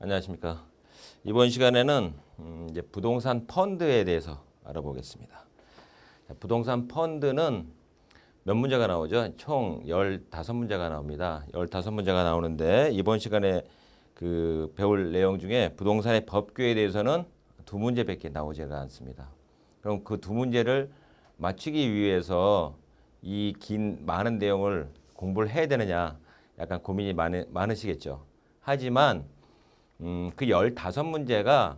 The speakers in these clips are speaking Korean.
안녕하십니까. 이번 시간에는 이제 부동산 펀드에 대해서 알아보겠습니다. 부동산 펀드는 몇 문제가 나오죠? 총 15문제가 나옵니다. 15문제가 나오는데 이번 시간에 배울 내용 중에 부동산의 법규에 대해서는 2문제밖에 나오지가 않습니다. 그럼 그 2문제를 맞추기 위해서 이 긴 많은 내용을 공부를 해야 되느냐 약간 고민이 많으시겠죠. 하지만 그 15문제가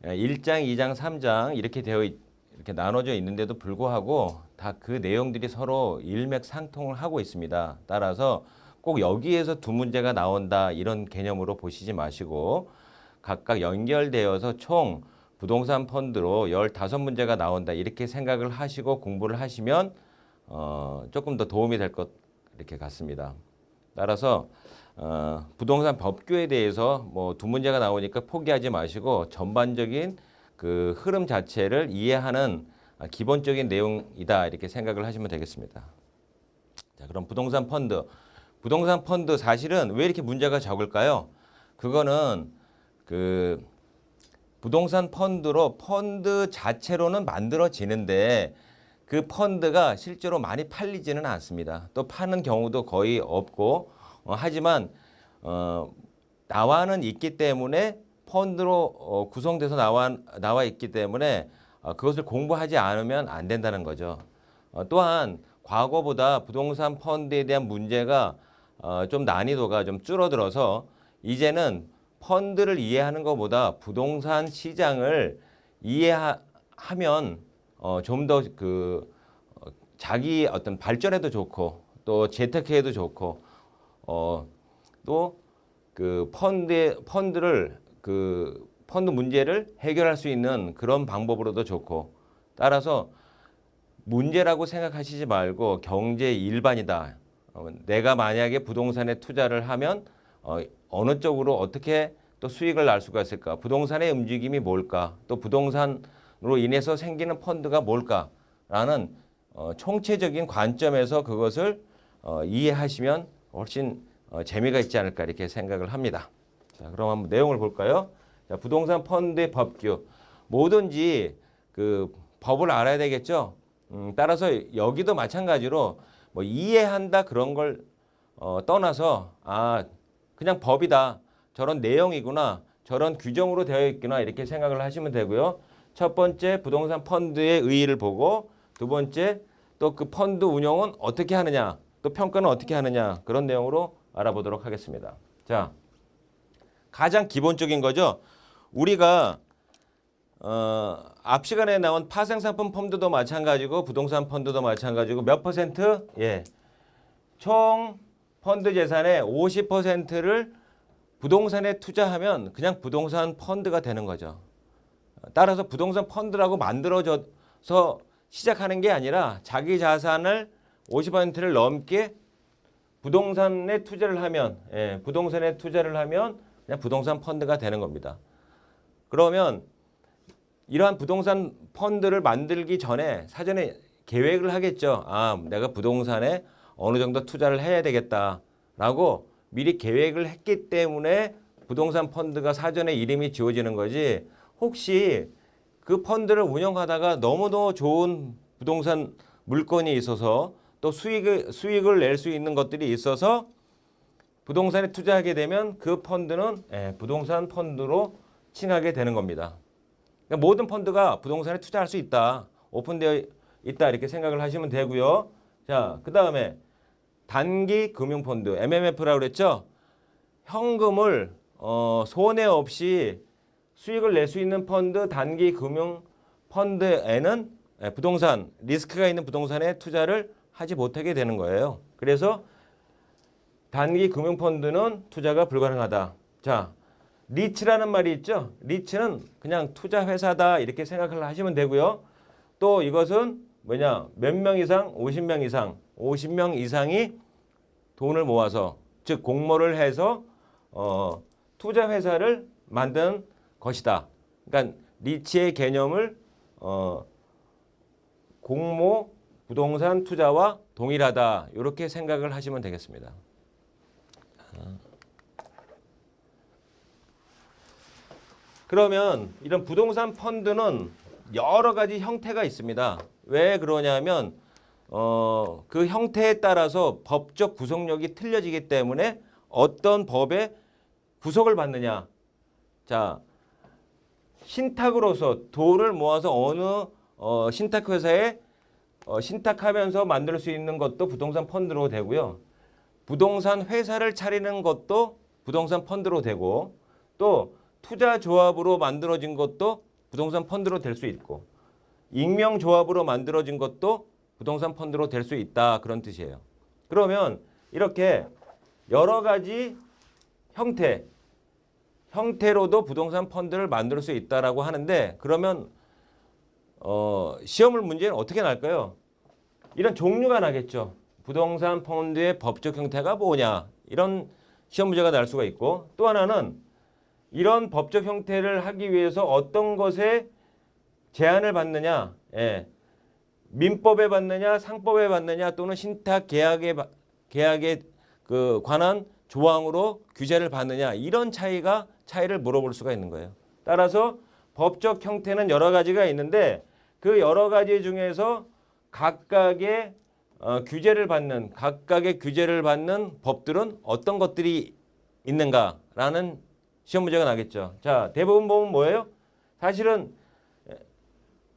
1장, 2장, 3장 이렇게 이렇게 나눠져 있는데도 불구하고 다 그 내용들이 서로 일맥상통을 하고 있습니다. 따라서 꼭 여기에서 2문제가 나온다 이런 개념으로 보시지 마시고 각각 연결되어서 총 부동산 펀드로 15문제가 나온다 이렇게 생각을 하시고 공부를 하시면 조금 더 도움이 될 것 이렇게 같습니다. 따라서 부동산 법규에 대해서 뭐 2문제가 나오니까 포기하지 마시고 전반적인 그 흐름 자체를 이해하는 기본적인 내용이다 이렇게 생각을 하시면 되겠습니다. 자, 그럼 부동산 펀드 사실은 왜 이렇게 문제가 적을까요? 그거는 부동산 펀드 자체로는 만들어지는데 그 펀드가 실제로 많이 팔리지는 않습니다. 또 파는 경우도 거의 없고 하지만 나와는 있기 때문에 펀드로 구성돼서 나와 있기 때문에 그것을 공부하지 않으면 안 된다는 거죠. 또한 과거보다 부동산 펀드에 대한 문제가 좀 난이도가 좀 줄어들어서 이제는 펀드를 이해하는 것보다 부동산 시장을 이해하면 좀 더 자기 어떤 발전에도 좋고 또 재테크에도 좋고 또 펀드 문제를 해결할 수 있는 그런 방법으로도 좋고 따라서 문제라고 생각하시지 말고 경제 일반이다. 내가 만약에 부동산에 투자를 하면 어느 쪽으로 어떻게 또 수익을 날 수가 있을까? 부동산의 움직임이 뭘까? 또 부동산으로 인해서 생기는 펀드가 뭘까라는 총체적인 관점에서 그것을 이해하시면 훨씬 재미가 있지 않을까 이렇게 생각을 합니다. 자, 그럼 한번 내용을 볼까요? 자, 부동산 펀드의 법규. 뭐든지 그 법을 알아야 되겠죠. 따라서 여기도 마찬가지로 뭐 이해한다 그런 걸 떠나서 그냥 법이다. 저런 내용이구나. 저런 규정으로 되어 있구나. 이렇게 생각을 하시면 되고요. 첫 번째 부동산 펀드의 의의를 보고 두 번째 또 그 펀드 운영은 어떻게 하느냐. 또 평가는 어떻게 하느냐. 그런 내용으로 알아보도록 하겠습니다. 자, 가장 기본적인 거죠. 우리가 앞 시간에 나온 파생상품 펀드도 마찬가지고 부동산 펀드도 마찬가지고 몇 퍼센트? 예. 총 펀드 재산의 50%를 부동산에 투자하면 그냥 부동산 펀드가 되는 거죠. 따라서 부동산 펀드라고 만들어져서 시작하는 게 아니라 자기 자산을 50%를 넘게 부동산에 투자를 하면 그냥 부동산 펀드가 되는 겁니다. 그러면 이러한 부동산 펀드를 만들기 전에 사전에 계획을 하겠죠. 내가 부동산에 어느 정도 투자를 해야 되겠다라고 미리 계획을 했기 때문에 부동산 펀드가 사전에 이름이 지어지는 거지. 혹시 그 펀드를 운영하다가 너무도 좋은 부동산 물건이 있어서 또 수익을 낼 수 있는 것들이 있어서 부동산에 투자하게 되면 그 펀드는 부동산 펀드로 칭하게 되는 겁니다. 그러니까 모든 펀드가 부동산에 투자할 수 있다. 오픈되어 있다. 이렇게 생각을 하시면 되고요. 자, 그 다음에 단기 금융펀드, MMF라고 그랬죠? 현금을 손해 없이 수익을 낼 수 있는 펀드, 단기 금융펀드에는 부동산, 리스크가 있는 부동산에 투자를 하지 못하게 되는 거예요. 그래서 단기 금융펀드는 투자가 불가능하다. 자, 리츠라는 말이 있죠. 리츠는 그냥 투자 회사다 이렇게 생각을 하시면 되고요. 또 이것은 뭐냐? 몇 명 이상? 50명 이상이 돈을 모아서 즉 공모를 해서 투자 회사를 만든 것이다. 그러니까 리츠의 개념을 공모 부동산 투자와 동일하다. 이렇게 생각을 하시면 되겠습니다. 그러면 이런 부동산 펀드는 여러 가지 형태가 있습니다. 왜 그러냐면 그 형태에 따라서 법적 구속력이 틀려지기 때문에 어떤 법에 구속을 받느냐. 자, 신탁으로서 돈을 모아서 어느 신탁회사에 신탁하면서 만들 수 있는 것도 부동산 펀드로 되고요. 부동산 회사를 차리는 것도 부동산 펀드로 되고 또 투자 조합으로 만들어진 것도 부동산 펀드로 될 수 있고 익명 조합으로 만들어진 것도 부동산 펀드로 될 수 있다 그런 뜻이에요. 그러면 이렇게 여러 가지 형태로도 부동산 펀드를 만들 수 있다라고 하는데 그러면 시험을 문제는 어떻게 날까요? 이런 종류가 나겠죠. 부동산 펀드의 법적 형태가 뭐냐 이런 시험 문제가 날 수가 있고 또 하나는 이런 법적 형태를 하기 위해서 어떤 것에 제한을 받느냐, 예. 민법에 받느냐, 상법에 받느냐 또는 신탁 계약에 관한 조항으로 규제를 받느냐 이런 차이를 물어볼 수가 있는 거예요. 따라서 법적 형태는 여러 가지가 있는데 그 여러 가지 중에서 각각의 규제를 받는 법들은 어떤 것들이 있는가라는 시험 문제가 나겠죠. 자, 대부분 보면 뭐예요? 사실은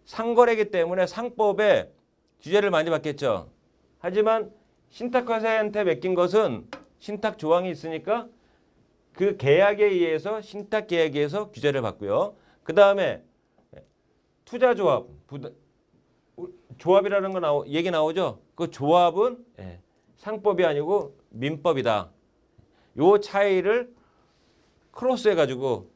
상거래이기 때문에 상법에 규제를 많이 받겠죠. 하지만 신탁회사한테 맡긴 것은 신탁 조항이 있으니까 그 계약에 의해서 신탁 계약에 의해서 규제를 받고요. 그 다음에 투자조합, 조합이라는 거 얘기 나오죠. 그 조합은 상법이 아니고 민법이다. 요 차이를 크로스해가지고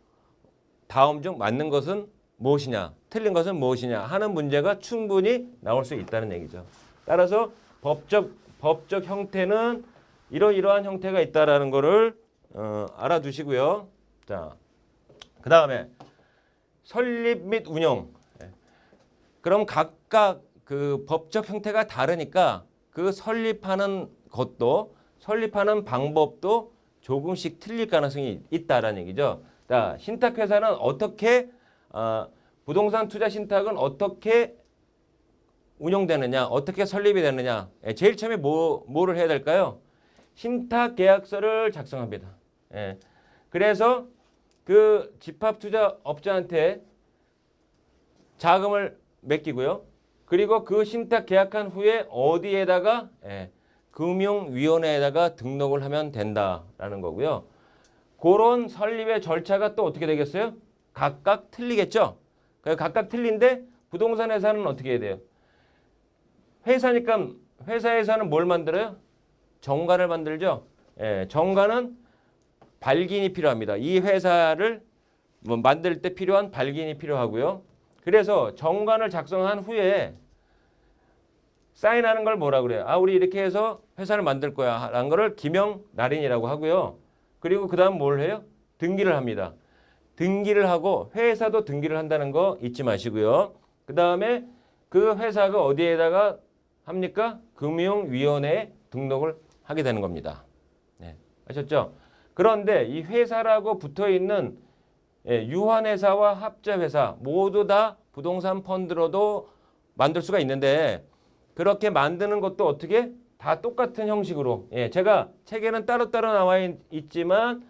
다음 중 맞는 것은 무엇이냐, 틀린 것은 무엇이냐 하는 문제가 충분히 나올 수 있다는 얘기죠. 따라서 법적 형태는 이러이러한 형태가 있다라는 거를 알아두시고요. 자, 그 다음에 설립 및 운영. 그럼 각각 그 법적 형태가 다르니까 그 설립하는 방법도 조금씩 틀릴 가능성이 있다라는 얘기죠. 자, 신탁회사는 어떻게 부동산 투자 신탁은 어떻게 운영되느냐, 어떻게 설립이 되느냐. 제일 처음에 뭐를 해야 될까요? 신탁 계약서를 작성합니다. 그래서 그 집합투자업자한테 자금을 맡기고요. 그리고 그 신탁 계약한 후에 어디에다가 금융위원회에다가 등록을 하면 된다라는 거고요. 그런 설립의 절차가 또 어떻게 되겠어요? 각각 틀리겠죠? 각각 틀린데 부동산 회사는 어떻게 해야 돼요? 회사니까 회사에서는 뭘 만들어요? 정가를 만들죠? 정가는 발기인이 필요합니다. 이 회사를 만들 때 필요한 발기인이 필요하고요. 그래서 정관을 작성한 후에 사인하는 걸 뭐라 그래요? 우리 이렇게 해서 회사를 만들 거야 라는 거를 기명날인이라고 하고요. 그리고 그 다음 뭘 해요? 등기를 합니다. 등기를 하고 회사도 등기를 한다는 거 잊지 마시고요. 그 다음에 그 회사가 어디에다가 합니까? 금융위원회에 등록을 하게 되는 겁니다. 아셨죠? 그런데 이 회사라고 붙어있는 유한회사와 합자회사 모두 다 부동산 펀드로도 만들 수가 있는데 그렇게 만드는 것도 어떻게? 다 똑같은 형식으로. 제가 책에는 따로따로 나와 있지만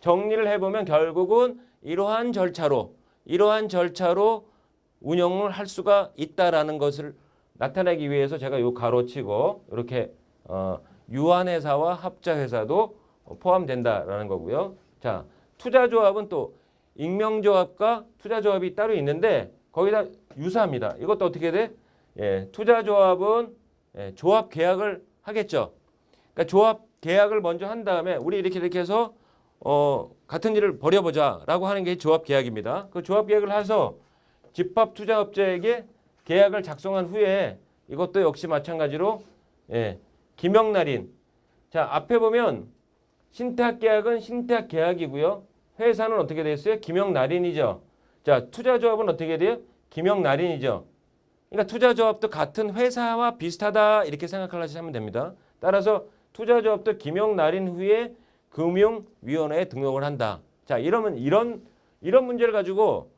정리를 해보면 결국은 이러한 절차로 운영을 할 수가 있다라는 것을 나타내기 위해서 제가 요 가로치고 이렇게 유한회사와 합자회사도 포함된다라는 거고요. 자, 투자조합은 또 익명조합과 투자조합이 따로 있는데 거기다 유사합니다. 이것도 어떻게 돼? 투자조합은 조합 계약을 하겠죠. 그러니까 조합 계약을 먼저 한 다음에 우리 이렇게 해서 같은 일을 벌여보자라고 하는 게 조합 계약입니다. 그 조합 계약을 해서 집합투자업자에게 계약을 작성한 후에 이것도 역시 마찬가지로 기명날인. 자, 앞에 보면 신탁계약은 신탁계약이고요. 회사는 어떻게 되어 있어요? 기명날인이죠. 자, 투자조합은 어떻게 돼요? 기명날인이죠. 그러니까 투자조합도 같은 회사와 비슷하다 이렇게 생각하시면 됩니다. 따라서 투자조합도 기명날인 후에 금융위원회에 등록을 한다. 자, 이러면 이런 이런 문제를 가지고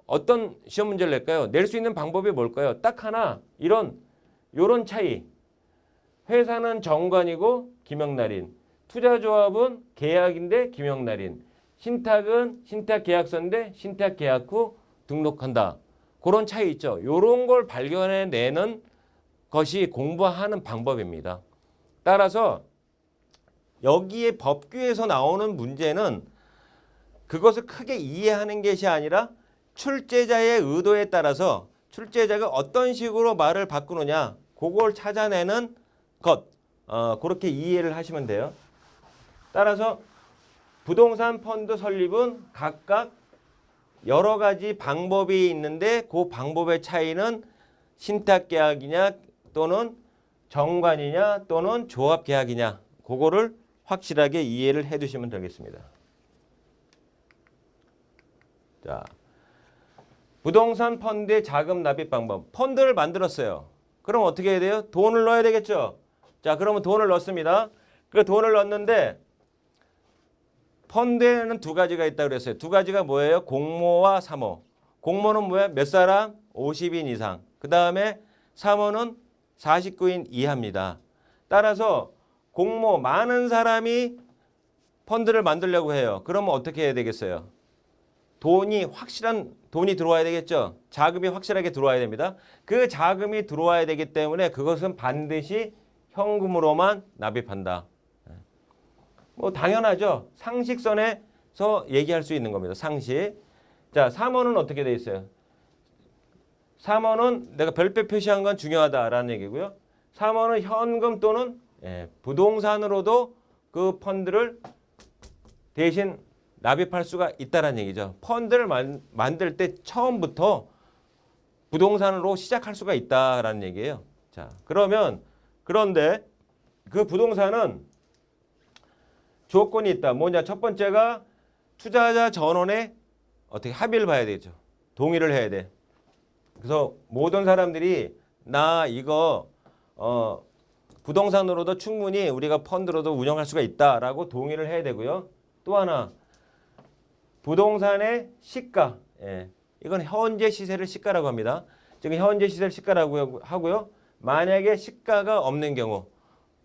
어떤 시험 문제를 낼까요? 낼 수 있는 방법이 뭘까요? 딱 하나, 요런 차이. 회사는 정관이고 김영날인, 투자조합은 계약인데 김영날인, 신탁은 신탁계약서인데 신탁계약 후 등록한다. 그런 차이 있죠. 요런 걸 발견해내는 것이 공부하는 방법입니다. 따라서 여기에 법규에서 나오는 문제는 그것을 크게 이해하는 것이 아니라 출제자의 의도에 따라서 출제자가 어떤 식으로 말을 바꾸느냐 그걸 찾아내는 것, 그렇게 이해를 하시면 돼요. 따라서 부동산 펀드 설립은 각각 여러 가지 방법이 있는데 그 방법의 차이는 신탁계약이냐 또는 정관이냐 또는 조합계약이냐 그거를 확실하게 이해를 해 두시면 되겠습니다. 자, 부동산 펀드의 자금 납입 방법. 펀드를 만들었어요. 그럼 어떻게 해야 돼요? 돈을 넣어야 되겠죠. 자, 그러면 돈을 넣습니다. 그 돈을 넣었는데 펀드에는 두 가지가 있다고 그랬어요. 두 가지가 뭐예요? 공모와 사모. 공모는 뭐야? 몇 사람? 50인 이상. 그 다음에 사모는 49인 이하입니다. 따라서 공모 많은 사람이 펀드를 만들려고 해요. 그러면 어떻게 해야 되겠어요? 확실한 돈이 들어와야 되겠죠. 자금이 확실하게 들어와야 됩니다. 그 자금이 들어와야 되기 때문에 그것은 반드시 현금으로만 납입한다. 뭐 당연하죠. 상식선에서 얘기할 수 있는 겁니다. 상식. 자, 3호는 어떻게 돼 있어요? 3호는 내가 별표 표시한 건 중요하다라는 얘기고요. 3호는 현금 또는 부동산으로도 그 펀드를 대신 납입할 수가 있다는 얘기죠. 펀드를 만들 때 처음부터 부동산으로 시작할 수가 있다라는 얘기예요. 자, 그런데 그 부동산은 조건이 있다. 뭐냐? 첫 번째가 투자자 전원의 어떻게 합의를 봐야 되겠죠. 동의를 해야 돼. 그래서 모든 사람들이 나 이거 부동산으로도 충분히 우리가 펀드로도 운영할 수가 있다라고 동의를 해야 되고요. 또 하나 부동산의 시가, 이건 현재 시세를 시가라고 합니다. 지금 현재 시세를 시가라고 하고요. 만약에 시가가 없는 경우,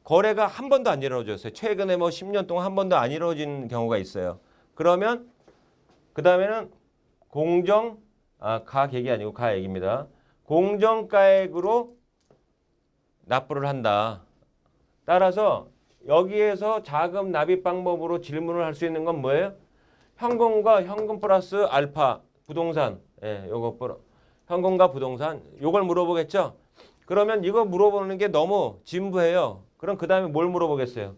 거래가 한 번도 안 이루어졌어요. 최근에 뭐 10년 동안 한 번도 안 이루어진 경우가 있어요. 그러면 그 다음에는 가액이 아니고 가액입니다. 공정가액으로 납부를 한다. 따라서 여기에서 자금 납입 방법으로 질문을 할 수 있는 건 뭐예요? 현금과 현금 플러스 알파 부동산, 현금과 부동산 요걸 물어보겠죠. 그러면 이거 물어보는 게 너무 진부해요. 그럼 그 다음에 뭘 물어보겠어요?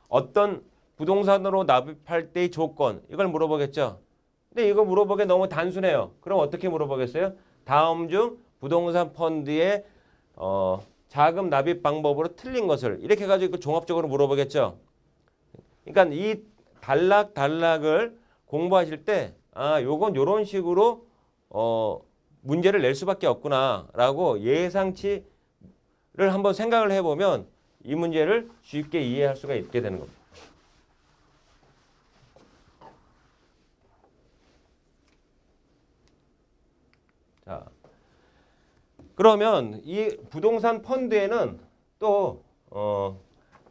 어떤 부동산으로 납입할 때의 조건 이걸 물어보겠죠. 근데 이거 물어보기 너무 단순해요. 그럼 어떻게 물어보겠어요? 다음 중 부동산 펀드의 자금 납입 방법으로 틀린 것을 이렇게 해가지고 종합적으로 물어보겠죠. 그러니까 이 단락을 공부하실 때 요건 요런 식으로 문제를 낼 수밖에 없구나라고 예상치를 한번 생각을 해보면 이 문제를 쉽게 이해할 수가 있게 되는 겁니다. 자, 그러면 이 부동산 펀드에는 또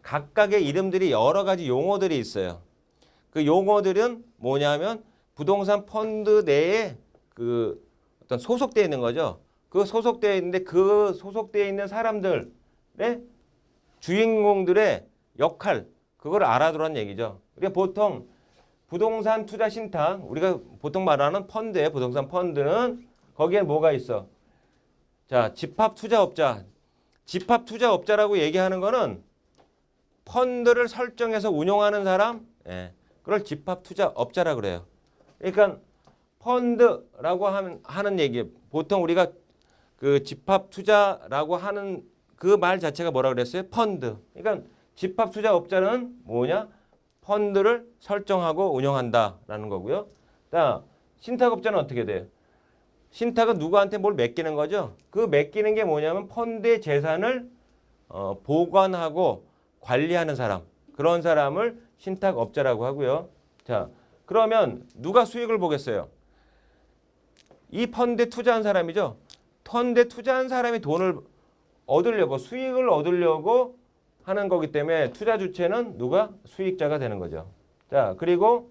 각각의 이름들이 여러 가지 용어들이 있어요. 그 용어들은 뭐냐면 부동산 펀드 내에 그 어떤 소속되어 있는 거죠. 그 소속되어 있는데 그 소속되어 있는 사람들의 주인공들의 역할 그걸 알아두라는 얘기죠. 우리가 보통 부동산 투자 신탁 우리가 보통 말하는 펀드에 부동산 펀드는 거기에 뭐가 있어? 자, 집합투자업자. 집합투자업자라고 얘기하는 거는 펀드를 설정해서 운용하는 사람, 그걸 집합투자업자라고 그래요. 그러니까 펀드라고 하는 얘기, 보통 우리가 그 집합투자라고 하는 그 말 자체가 뭐라 그랬어요? 펀드. 그러니까 집합투자업자는 뭐냐? 펀드를 설정하고 운영한다라는 거고요. 자, 신탁업자는 어떻게 돼요? 신탁은 누구한테 뭘 맡기는 거죠? 그 맡기는 게 뭐냐면 펀드의 재산을 보관하고 관리하는 사람. 그런 사람을 신탁업자라고 하고요. 자, 그러면 누가 수익을 보겠어요? 이 펀드에 투자한 사람이죠. 펀드에 투자한 사람이 돈을 얻으려고 수익을 얻으려고 하는 거기 때문에 투자 주체는 누가 수익자가 되는 거죠. 자, 그리고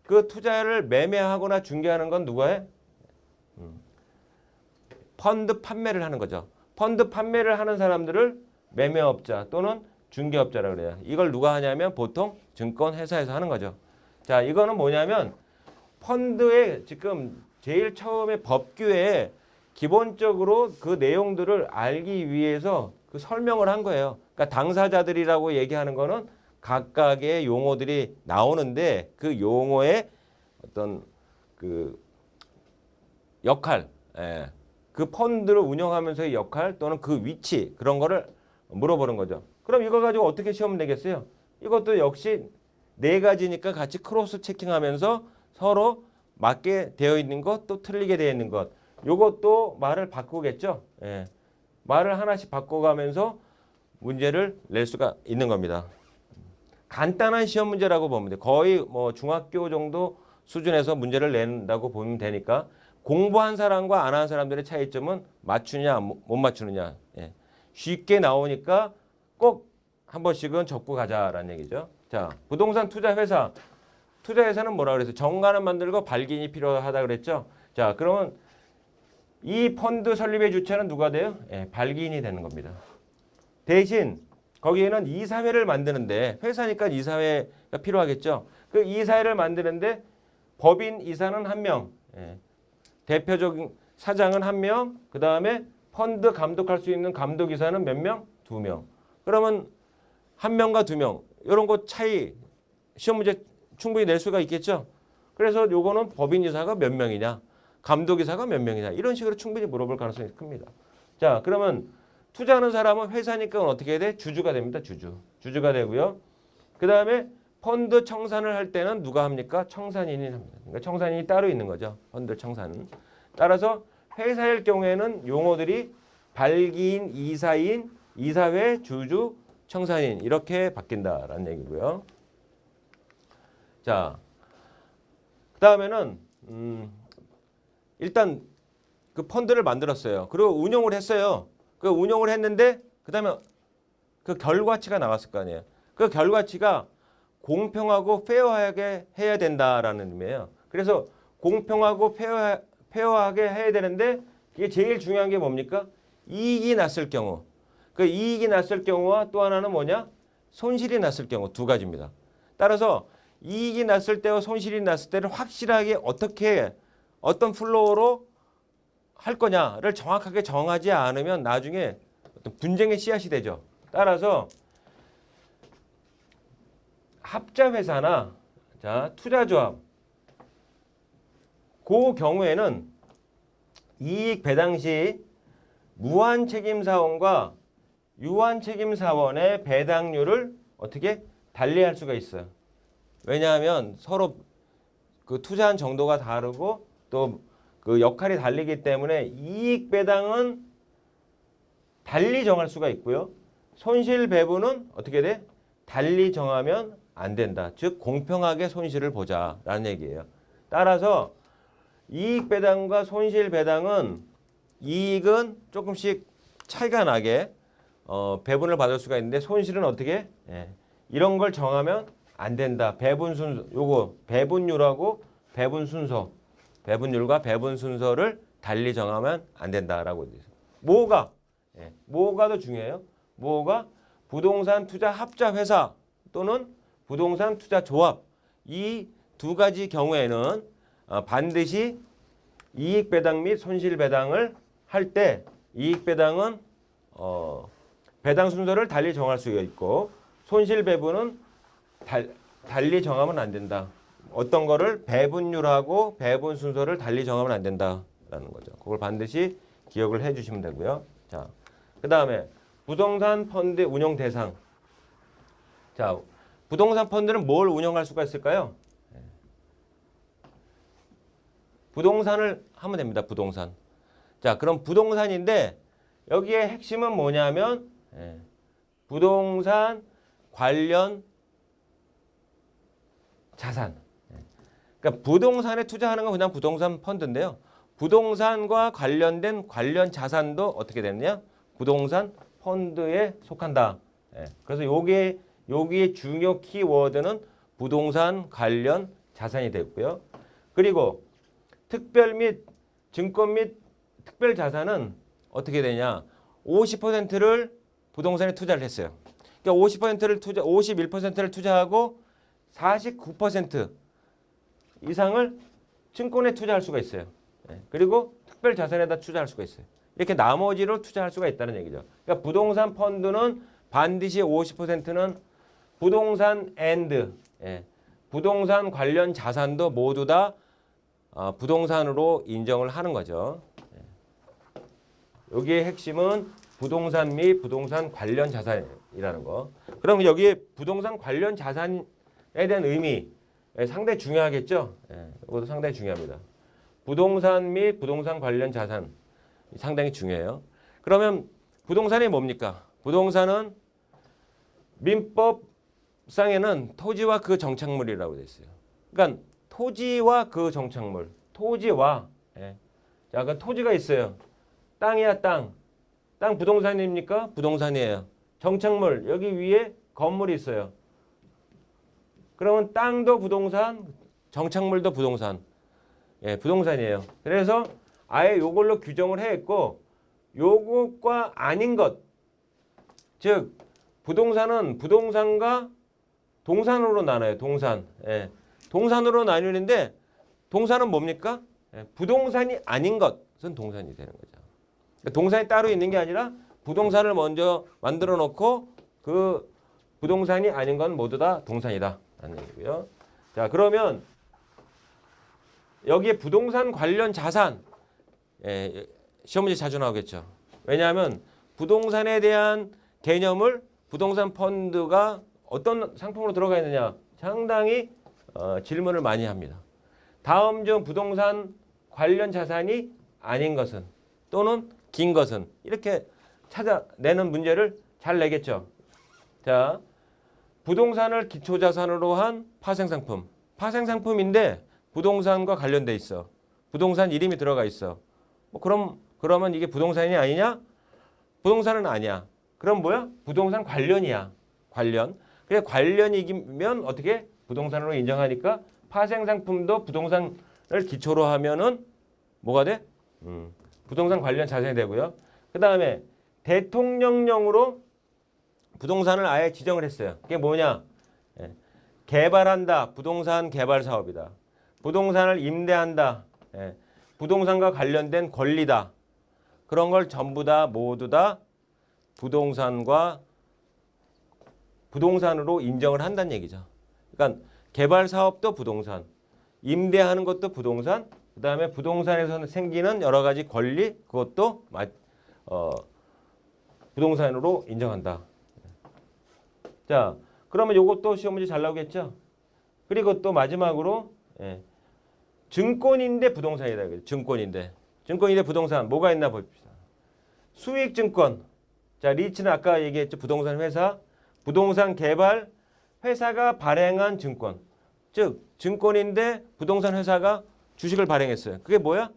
그 투자를 매매하거나 중개하는 건 누가 해? 펀드 판매를 하는 거죠. 펀드 판매를 하는 사람들을 매매업자 또는 중개업자라고 그래요. 이걸 누가 하냐면 보통 증권회사에서 하는 거죠. 자, 이거는 뭐냐면 펀드의 지금 제일 처음에 법규에 기본적으로 그 내용들을 알기 위해서 그 설명을 한 거예요. 그러니까 당사자들이라고 얘기하는 거는 각각의 용어들이 나오는데 그 용어의 어떤 그 역할, 그 펀드를 운영하면서의 역할 또는 그 위치 그런 거를 물어보는 거죠. 그럼 이거 가지고 어떻게 시험 내겠어요? 이것도 역시 네 가지니까 같이 크로스 체킹하면서 서로 맞게 되어 있는 것 또 틀리게 되어 있는 것 요것도 말을 바꾸겠죠. 말을 하나씩 바꿔가면서 문제를 낼 수가 있는 겁니다. 간단한 시험 문제라고 보면 돼요. 거의 뭐 중학교 정도 수준에서 문제를 낸다고 보면 되니까 공부한 사람과 안 한 사람들의 차이점은 맞추냐 못 맞추느냐. 쉽게 나오니까 꼭 한 번씩은 적고 가자라는 얘기죠. 자, 부동산 투자 회사. 투자 회사는 뭐라 그랬어요? 정관을 만들고 발기인이 필요하다 그랬죠. 자, 그러면 이 펀드 설립의 주체는 누가 돼요? 발기인이 되는 겁니다. 대신 거기에는 이사회를 만드는데 회사니까 이사회가 필요하겠죠. 그 이사회를 만드는데 법인 이사는 1명, 대표적인 사장은 1명, 그 다음에 펀드 감독할 수 있는 감독이사는 몇 명? 2명. 그러면 1명과 2명 이런 거 차이 시험 문제 충분히 낼 수가 있겠죠. 그래서 요거는 법인 이사가 몇 명이냐, 감독이사가 몇 명이냐 이런 식으로 충분히 물어볼 가능성이 큽니다. 자, 그러면 투자하는 사람은 회사니까 어떻게 해야 돼? 주주가 됩니다. 주주가 되고요. 그 다음에 펀드 청산을 할 때는 누가 합니까? 청산인이 합니다. 그러니까 청산인이 따로 있는 거죠. 펀드 청산은. 따라서 회사일 경우에는 용어들이 발기인, 이사인, 이사회, 주주, 청산인 이렇게 바뀐다라는 얘기고요. 자, 그 다음에는 일단 그 펀드를 만들었어요. 그리고 운용을 했어요. 그 운용을 했는데 그 다음에 그 결과치가 나왔을 거 아니에요. 그 결과치가 공평하고 페어하게 해야 된다라는 의미예요. 그래서 공평하고 페어하게 해야 되는데 이게 제일 중요한 게 뭡니까? 이익이 났을 경우. 그 이익이 났을 경우와 또 하나는 뭐냐? 손실이 났을 경우 두 가지입니다. 따라서 이익이 났을 때와 손실이 났을 때를 확실하게 어떻게 어떤 플로우로 할 거냐를 정확하게 정하지 않으면 나중에 어떤 분쟁의 씨앗이 되죠. 따라서 합자회사나 자, 투자조합 그 경우에는 이익 배당 시 무한책임사원과 유한책임사원의 배당률을 어떻게 달리할 수가 있어요. 왜냐하면 서로 그 투자한 정도가 다르고 또 그 역할이 달리기 때문에 이익 배당은 달리 정할 수가 있고요. 손실 배분은 어떻게 돼? 달리 정하면 안 된다. 즉 공평하게 손실을 보자라는 얘기예요. 따라서 이익 배당과 손실 배당은 이익은 조금씩 차이가 나게 배분을 받을 수가 있는데 손실은 어떻게? 이런 걸 정하면 안 된다. 배분 순서, 요거 배분율하고 배분 순서, 배분율과 배분 순서를 달리 정하면 안 된다라고 되어 있어요. 뭐가 더 중요해요? 뭐가 부동산 투자 합자 회사 또는 부동산 투자 조합 이 두 가지 경우에는 반드시 이익 배당 및 손실 배당을 할 때 이익 배당은 배당 순서를 달리 정할 수가 있고 손실 배분은 달리 정하면 안 된다. 어떤 거를 배분율하고 배분 순서를 달리 정하면 안 된다라는 거죠. 그걸 반드시 기억을 해 주시면 되고요. 자, 그 다음에 부동산 펀드 운용 대상. 자, 부동산 펀드는 뭘 운영할 수가 있을까요? 부동산을 하면 됩니다. 부동산. 자, 그럼 부동산인데 여기에 핵심은 뭐냐면 부동산 관련 자산. 그러니까 부동산에 투자하는 건 그냥 부동산 펀드인데요. 부동산과 관련된 관련 자산도 어떻게 되느냐? 부동산 펀드에 속한다. 예. 그래서 여기에 중요 키워드는 부동산 관련 자산이 되고요. 그리고 특별 및 증권 및 특별 자산은 어떻게 되냐? 50%를 부동산에 투자를 했어요. 그러니까 51%를 투자하고 49% 이상을 증권에 투자할 수가 있어요. 그리고 특별 자산에다 투자할 수가 있어요. 이렇게 나머지로 투자할 수가 있다는 얘기죠. 그러니까 부동산 펀드는 반드시 50%는 부동산 부동산 관련 자산도 모두 다 부동산으로 인정을 하는 거죠. 여기의 핵심은 부동산 및 부동산 관련 자산이라는 거. 그럼 여기에 부동산 관련 자산에 대한 의미 상당히 중요하겠죠? 이것도 상당히 중요합니다. 부동산 및 부동산 관련 자산 상당히 중요해요. 그러면 부동산이 뭡니까? 부동산은 민법상에는 토지와 그 정착물이라고 되어 있어요. 그러니까 토지와 그 정착물, 토지와 자, 그 토지가 있어요. 땅이야 땅. 땅 부동산입니까? 부동산이에요. 정착물 여기 위에 건물이 있어요. 그러면 땅도 부동산, 정착물도 부동산. 부동산이에요. 그래서 아예 요걸로 규정을 해 있고 요것과 아닌 것. 즉 부동산은 부동산과 동산으로 나눠요. 동산. 동산으로 나뉘는데 동산은 뭡니까? 부동산이 아닌 것은 동산이 되는 거죠. 그러니까 동산이 따로 있는 게 아니라 부동산을 먼저 만들어 놓고 그 부동산이 아닌 건 모두 다 동산이다 라는 얘기고요. 자, 그러면 여기에 부동산 관련 자산 시험 문제 자주 나오겠죠. 왜냐하면 부동산에 대한 개념을 부동산 펀드가 어떤 상품으로 들어가 있느냐 상당히 질문을 많이 합니다. 다음 중 부동산 관련 자산이 아닌 것은 또는 긴 것은 이렇게 찾아내는 문제를 잘 내겠죠. 자, 부동산을 기초자산으로 한 파생상품. 파생상품인데 부동산과 관련돼 있어. 부동산 이름이 들어가 있어. 그러면 이게 부동산이 아니냐? 부동산은 아니야. 그럼 뭐야? 부동산 관련이야. 관련. 그래 관련이면 어떻게? 부동산으로 인정하니까 파생상품도 부동산을 기초로 하면은 뭐가 돼? 부동산 관련 자산이 되고요. 그 다음에 대통령령으로 부동산을 아예 지정을 했어요. 그게 뭐냐? 개발한다. 부동산 개발 사업이다. 부동산을 임대한다. 부동산과 관련된 권리다. 그런 걸 전부 다 모두 다 부동산으로 인정을 한다는 얘기죠. 그러니까 개발 사업도 부동산, 임대하는 것도 부동산, 그 다음에 부동산에서 생기는 여러 가지 권리 그것도 부동산으로 인정한다. 자, 그러면 이것도 시험 문제 잘 나오겠죠? 그리고 또 마지막으로 증권인데 부동산이다. 증권인데 부동산 뭐가 있나 봅시다. 수익증권. 자, 리츠는 아까 얘기했죠. 부동산 회사, 부동산 개발 회사가 발행한 증권. 즉 증권인데 부동산 회사가 주식을 발행했어요. 그게 뭐야?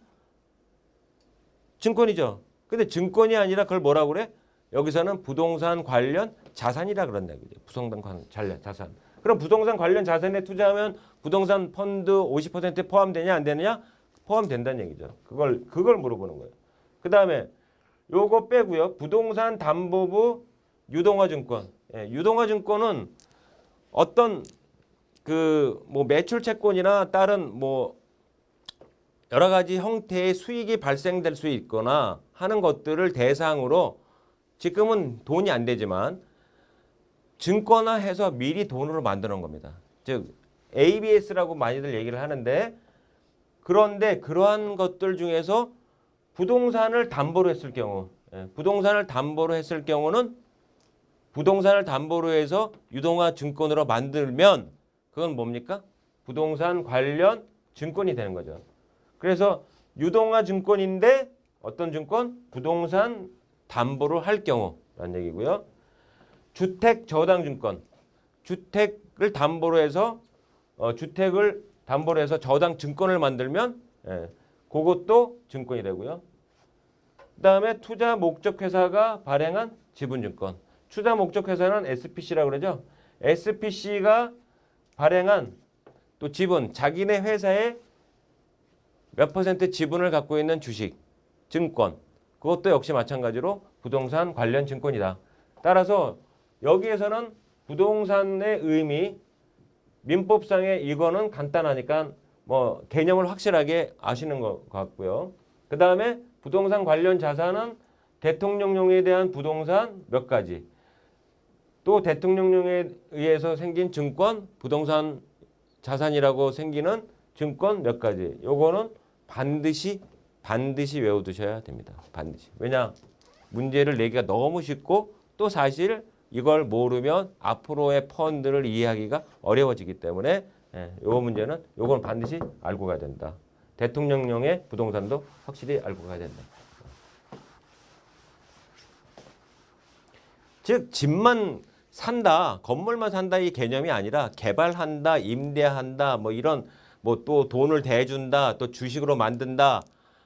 증권이죠. 근데 증권이 아니라 그걸 뭐라고 그래? 여기서는 부동산 관련 자산이라 그런 얘기죠. 부동산 관련 자산. 그럼 부동산 관련 자산에 투자하면 부동산 펀드 50%에 포함되냐 안 되느냐? 포함된다는 얘기죠. 그걸 물어보는 거예요. 그 다음에 요거 빼고요. 부동산 담보부 유동화증권. 유동화증권은 어떤 뭐 매출 채권이나 다른 뭐 여러 가지 형태의 수익이 발생될 수 있거나 하는 것들을 대상으로 지금은 돈이 안 되지만 증권화해서 미리 돈으로 만드는 겁니다. 즉 ABS라고 많이들 얘기를 하는데 그런데 그러한 것들 중에서 부동산을 담보로 했을 경우 부동산을 담보로 했을 경우는 부동산을 담보로 해서 유동화 증권으로 만들면 그건 뭡니까? 부동산 관련 증권이 되는 거죠. 그래서 유동화 증권인데 어떤 증권? 부동산 담보를 할 경우라는 얘기고요. 주택 저당 증권. 주택을 담보로 해서 주택을 담보를 해서 저당 증권을 만들면 그것도 증권이 되고요. 그다음에 투자 목적 회사가 발행한 지분증권. 투자 목적 회사는 SPC라고 그러죠. SPC가 발행한 또 지분, 자기네 회사에 몇 퍼센트 지분을 갖고 있는 주식, 증권. 그것도 역시 마찬가지로 부동산 관련 증권이다. 따라서 여기에서는 부동산의 의미, 민법상의 이거는 간단하니까 뭐 개념을 확실하게 아시는 것 같고요. 그 다음에 부동산 관련 자산은 대통령령에 대한 부동산 몇 가지, 또 대통령령에 의해서 생긴 증권, 부동산 자산이라고 생기는 증권 몇 가지. 요거는 반드시 외워두셔야 됩니다. 반드시. 왜냐? 문제를 내기가 너무 쉽고 또 사실 이걸 모르면 앞으로의 펀드를 이해하기가 어려워지기 때문에 요 문제는 요건 반드시 알고 가야 된다. 대통령령의 부동산도 확실히 알고 가야 된다. 즉 집만 산다, 건물만 산다 이 개념이 아니라 개발한다, 임대한다, 뭐 이런 뭐 또 돈을 대준다, 또 주식으로 만든다,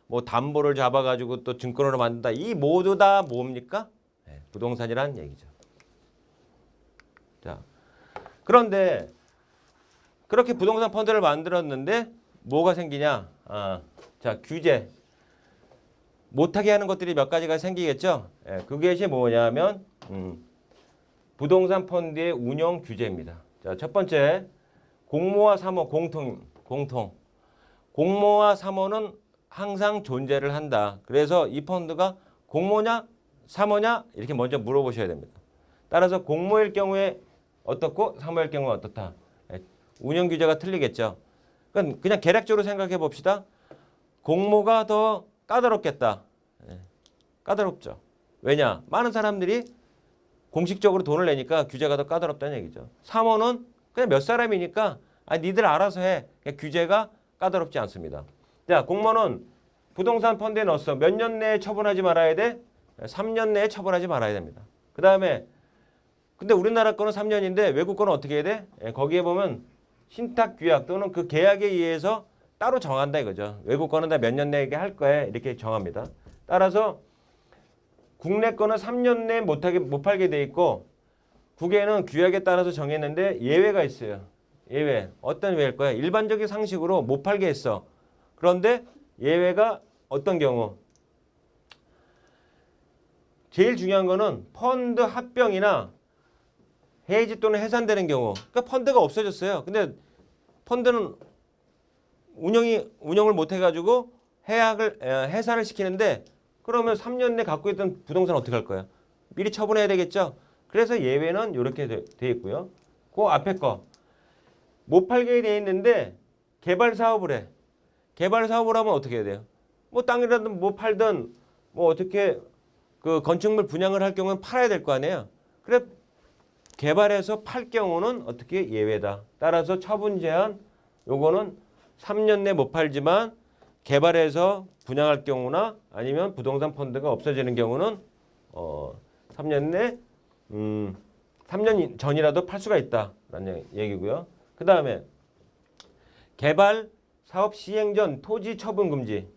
뭐 담보를 잡아가지고 또 증권으로 만든다. 이 모두 다 뭡니까? 부동산이라는 얘기죠. 자, 그런데 그렇게 부동산 펀드를 만들었는데 뭐가 생기냐? 자, 규제. 못하게 하는 것들이 몇 가지가 생기겠죠? 그것이 뭐냐면 부동산 펀드의 운영 규제입니다. 자, 첫 번째, 공모와 사모 공통. 공모와 사모는 항상 존재를 한다. 그래서 이 펀드가 공모냐 사모냐 이렇게 먼저 물어보셔야 됩니다. 따라서 공모일 경우에 어떻고 사모일 경우에 어떻다. 운영 규제가 틀리겠죠. 그냥 개략적으로 생각해 봅시다. 공모가 더 까다롭겠다. 까다롭죠. 왜냐? 많은 사람들이 공식적으로 돈을 내니까 규제가 더 까다롭다는 얘기죠. 사모는 그냥 몇 사람이니까 니들 알아서 해. 규제가 까다롭지 않습니다. 자, 공모는 부동산 펀드에 넣었어. 몇 년 내에 처분하지 말아야 돼? 3년 내에 처분하지 말아야 됩니다. 그 다음에 근데 우리나라 거는 3년인데 외국 거는 어떻게 해야 돼? 거기에 보면 신탁 규약 또는 그 계약에 의해서 따로 정한다 이거죠. 외국 거는 다 몇 년 내에 할 거야 이렇게 정합니다. 따라서 국내 거는 3년 내에 못 팔게 돼 있고 국외는 규약에 따라서 정했는데 예외가 있어요. 예외. 어떤 예외일 거야? 일반적인 상식으로 못 팔게 했어. 그런데 예외가 어떤 경우? 제일 중요한 거는 펀드 합병이나 해지 또는 해산되는 경우. 그러니까 펀드가 없어졌어요. 근데 펀드는 운영을 못 해가지고 해산을 시키는데 그러면 3년 내 갖고 있던 부동산 어떻게 할 거야? 미리 처분해야 되겠죠? 그래서 예외는 이렇게 돼 있고요. 그 앞에 거. 못 팔게 돼 있는데 개발 사업을 해. 개발 사업을 하면 어떻게 해야 돼요? 뭐 땅이라도 못 팔든 뭐 어떻게 그 건축물 분양을 할 경우는 팔아야 될 거 아니에요. 그래 개발해서 팔 경우는 어떻게 예외다. 따라서 처분 제한 요거는 3년 내 못 팔지만 개발해서 분양할 경우나 아니면 부동산 펀드가 없어지는 경우는 3년 내 3년 전이라도 팔 수가 있다라는 얘기고요. 그 다음에 개발 사업 시행 전 토지 처분 금지.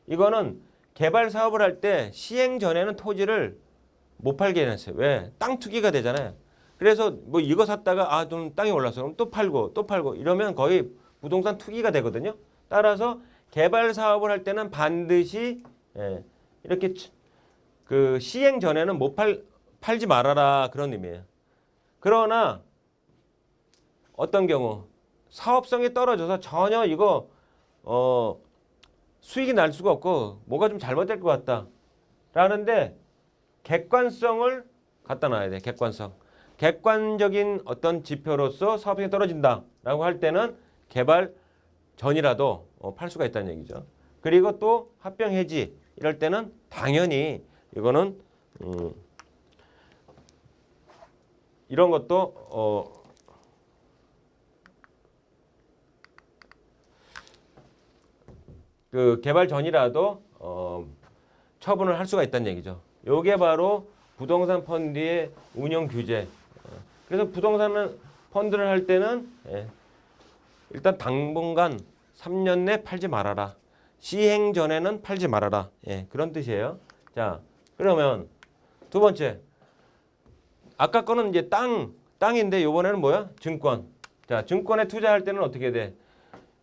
이거는 개발 사업을 할 때 시행 전에는 토지를 못 팔게 해놨어요. 왜? 땅 투기가 되잖아요. 그래서 뭐 이거 샀다가 좀 땅이 올라서 그럼 또 팔고 이러면 거의 부동산 투기가 되거든요. 따라서 개발 사업을 할 때는 반드시 이렇게 그 시행 전에는 팔지 말아라 그런 의미예요. 그러나 어떤 경우 사업성이 떨어져서 전혀 이거 수익이 날 수가 없고 뭐가 좀 잘못될 것 같다 라는데 객관성을 갖다 놔야 돼. 객관적인 어떤 지표로서 사업성이 떨어진다라고 할 때는 개발 전이라도 팔 수가 있다는 얘기죠. 그리고 또 합병 해지 이럴 때는 당연히 이거는 이런 것도 그 개발 전이라도 처분을 할 수가 있다는 얘기죠. 요게 바로 부동산 펀드의 운영 규제. 그래서 부동산 펀드를 할 때는 일단 당분간 3년 내 팔지 말아라. 시행 전에는 팔지 말아라. 예, 그런 뜻이에요. 자, 그러면 두 번째. 아까 거는 이제 땅인데 요번에는 뭐야? 증권. 자, 증권에 투자할 때는 어떻게 돼?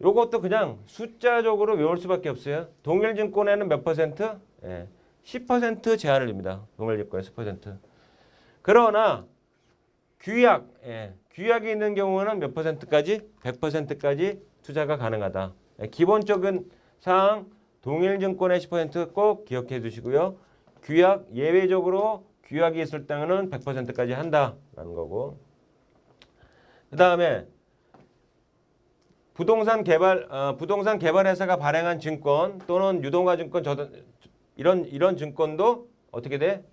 요것도 그냥 숫자적으로 외울 수밖에 없어요. 동일증권에는 몇 퍼센트? 예, 10% 제한을 줍니다. 동일증권에 10%. 그러나 규약, 규약이 있는 경우는 몇 퍼센트까지? 100%까지 투자가 가능하다. 기본적인 사항 동일증권의 10%꼭 기억해 두시고요. 규약 예외적으로 규약이 있을 때는 100%까지 한다라는 거고. 그 다음에 부동산 개발 회사가 발행한 증권 또는 유동화 증권 이런 증권도 어떻게 돼?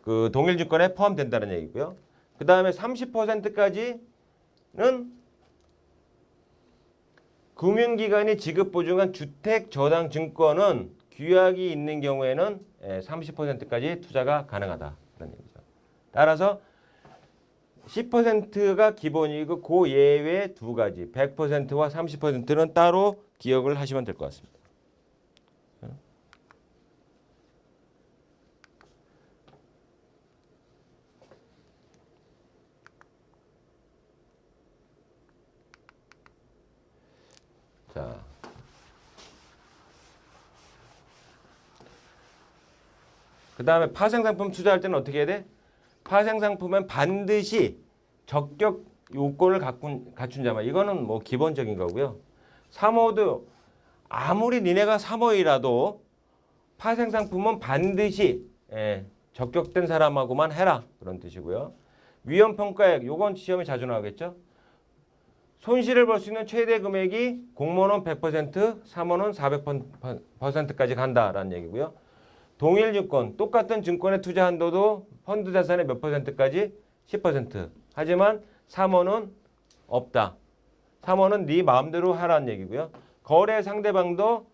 그 동일증권에 포함된다는 얘기고요. 그 다음에 30%까지는 금융기관이 지급 보증한 주택저당 증권은 규약이 있는 경우에는 30%까지 투자가 가능하다는 얘기죠. 따라서 10%가 기본이고 그 예외 두 가지 100%와 30%는 따로 기억을 하시면 될 것 같습니다. 자, 그 다음에 파생상품 투자할 때는 어떻게 해야 돼? 파생상품은 반드시 적격 요건을 갖춘 자만. 이거는 뭐 기본적인 거고요. 사모도 아무리 니네가 사모이라도 파생상품은 반드시 적격된 사람하고만 해라. 그런 뜻이고요. 위험평가액, 요건 시험에 자주 나오겠죠. 손실을 볼 수 있는 최대 금액이 공모는 100%, 사모는 400%까지 간다라는 얘기고요. 동일 증권, 똑같은 증권의 투자 한도도 펀드 자산의 몇 %까지? 10%. 하지만 사모는 없다. 사모는 네 마음대로 하라는 얘기고요. 거래 상대방도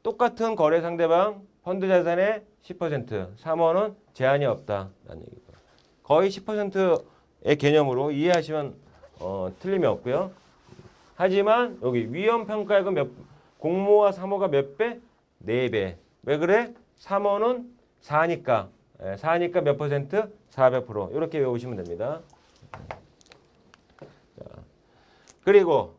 똑같은 거래 상대방 펀드 자산의 10%, 사모는 제한이 없다라는 얘기고요. 거의 10%의 개념으로 이해하시면 틀림이 없고요. 하지만 여기 위험평가액은 공모와 사모가 몇 배? 4배. 왜 그래? 사모는 4니까. 4니까 몇 %? 400%. 이렇게 외우시면 됩니다. 자, 그리고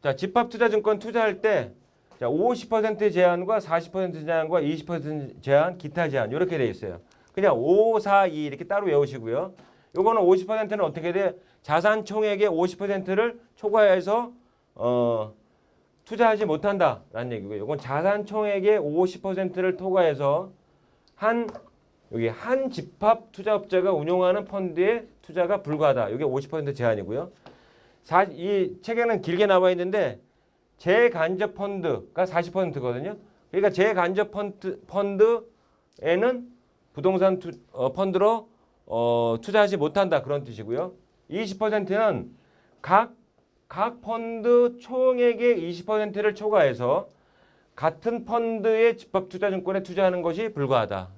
자, 집합투자증권 투자할 때 자, 50% 제한과 40% 제한과 20% 제한, 기타 제한 이렇게 돼 있어요. 그냥 5, 4, 2 이렇게 따로 외우시고요. 요거는 50%는 어떻게 돼? 자산 총액의 50%를 초과해서 투자하지 못한다라는 얘기고요. 이건 자산 총액의 50%를 초과해서 여기 한 집합 투자업자가 운용하는 펀드에 투자가 불가하다. 이게 50% 제한이고요. 이 책에는 길게 나와 있는데 재간접 펀드가 40%거든요. 그러니까 재간접 펀드에는 부동산 펀드로 투자하지 못한다 그런 뜻이고요. 20%는 각 펀드 총액의 20%를 초과해서 같은 펀드의 집합투자증권에 투자하는 것이 불가하다.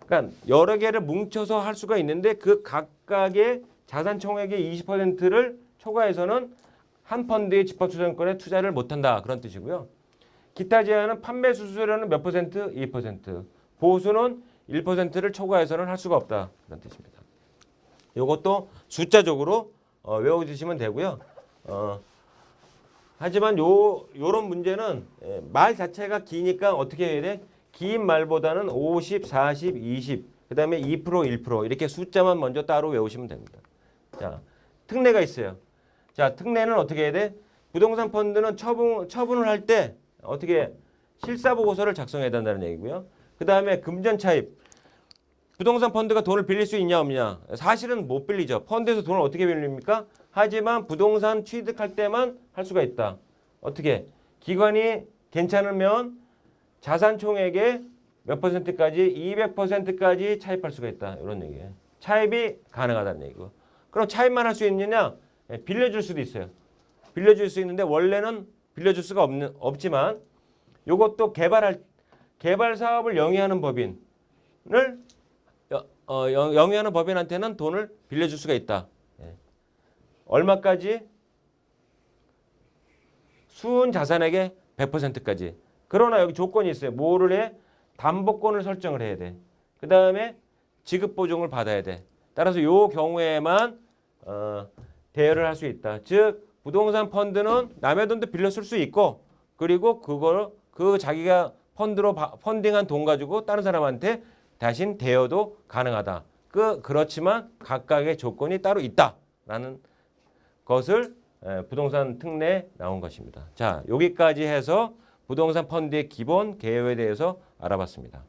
그러니까 여러 개를 뭉쳐서 할 수가 있는데 그 각각의 자산 총액의 20%를 초과해서는 한 펀드의 집합투자증권에 투자를 못한다 그런 뜻이고요. 기타 제한은 판매 수수료는 몇 %? 2%. 보수는 1%를 초과해서는 할 수가 없다 그런 뜻입니다. 이것도 숫자적으로 외워주시면 되고요. 하지만 요런 문제는 말 자체가 기니까 어떻게 해야 돼? 긴 말보다는 50, 40, 20, 그 다음에 2%, 1% 이렇게 숫자만 먼저 따로 외우시면 됩니다. 자, 특례가 있어요. 자, 특례는 어떻게 해야 돼? 부동산 펀드는 처분을 할 때 어떻게 실사보고서를 작성해야 된다는 얘기고요. 그 다음에 금전 차입. 부동산 펀드가 돈을 빌릴 수 있냐 없냐? 사실은 못 빌리죠. 펀드에서 돈을 어떻게 빌립니까? 하지만 부동산 취득할 때만 할 수가 있다. 어떻게? 기관이 괜찮으면 자산 총액의 몇 %까지? 200%까지 차입할 수가 있다. 이런 얘기예요. 차입이 가능하다는 얘기고. 그럼 차입만 할 수 있느냐? 빌려줄 수도 있어요. 빌려줄 수 있는데 원래는 빌려줄 수가 없지만 이것도 개발 사업을 영위하는 법인을 영위하는 법인한테는 돈을 빌려줄 수가 있다. 얼마까지? 순 자산액의 100%까지. 그러나 여기 조건이 있어요. 뭐를 해? 담보권을 설정을 해야 돼. 그 다음에 지급 보증을 받아야 돼. 따라서 이 경우에만 대여를 할 수 있다. 즉 부동산 펀드는 남의 돈도 빌려 쓸 수 있고 그리고 그 자기가 펀드로 펀딩한 돈 가지고 다른 사람한테 대신 대여도 가능하다. 그렇지만 각각의 조건이 따로 있다라는 것을 부동산 특례에 나온 것입니다. 자, 여기까지 해서 부동산 펀드의 기본 개요에 대해서 알아봤습니다.